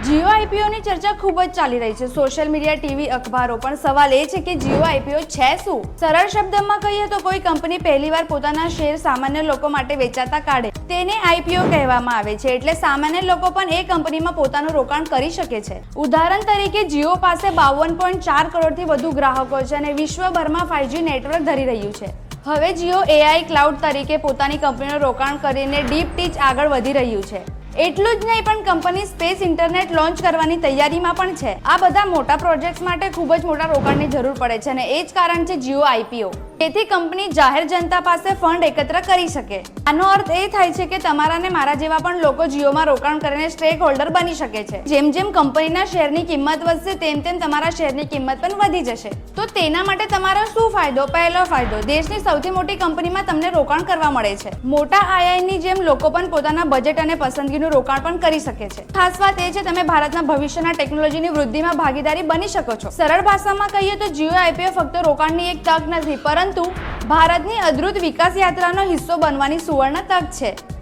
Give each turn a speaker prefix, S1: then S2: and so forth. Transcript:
S1: જીઓ આઈપીઓની ચર્ચા ખૂબ જ ચાલી રહી છે। સોશિયલ મીડિયા, ટીવી, અખબારો પણ સવાલ એ છે કે જીઓ આઈપીઓ છે શું? સરળ શબ્દમાં કહીએ તો કોઈ કંપની પહેલીવાર પોતાના શેર સામાન્ય લોકો માટે વેચાતા કાઢે તેને આઈપીઓ કહેવામાં આવે છે। એટલે સામાન્ય લોકો પણ એ કંપનીમાં પોતાનું રોકાણ કરી શકે છે। ઉદાહરણ તરીકે જીઓ પાસે 52.4 કરોડથી વધુ ગ્રાહકો છે અને વિશ્વભરમાં 5G નેટવર્ક ધરી રહ્યું છે। હવે જીઓ એઆઈ ક્લાઉડ તરીકે પોતાની કંપનીનું રોકાણ કરીને ડીપ ટીચ આગળ વધી રહ્યું છે। એટલું જ નહીં પણ કંપની સ્પેસ ઇન્ટરનેટ લોન્ચ કરવાની તૈયારીમાં પણ છે। આ બધા મોટા પ્રોજેક્ટ્સ માટે ખૂબ જ મોટા રોકાણની જરૂર પડે છે અને એ જ કારણ છે જીઓ આઈપીઓ। તેથી કંપની જાહેર જનતા પાસે ફંડ એકત્ર કરી શકે। આનો અર્થ એ થાય છે કે તમારા ને મારા જેવા પણ લોકો જીઓમાં રોકાણ કરીને સ્ટેક હોલ્ડર બની શકે છે। જેમ જેમ કંપનીના શેરની કિંમત વધશે તેમ તેમ તમારા શેરની કિંમત પણ વધી જશે। તો તેના માટે તમારો શું ફાયદો? પહેલો ફાયદો, દેશની સૌથી મોટી કંપનીમાં તમને રોકાણ કરવા મળે છે। મોટા આઈઆઈની જેમ લોકો પણ પોતાના બજેટ અને પસંદગીનું રોકાણ પણ કરી શકે છે। ખાસ વાત એ છે તમે ભારતના ભવિષ્યના ટેકનોલોજીની વૃદ્ધિમાં ભાગીદારી બની શકો છો। સરળ ભાષામાં કહીએ તો જીઓ આઈપીઓ ફક્ત રોકાણની એક તક નથી પરંતુ ભારતની અદ્ભુત વિકાસ યાત્રાનો હિસ્સો બનવાની સુવર્ણ તક છે।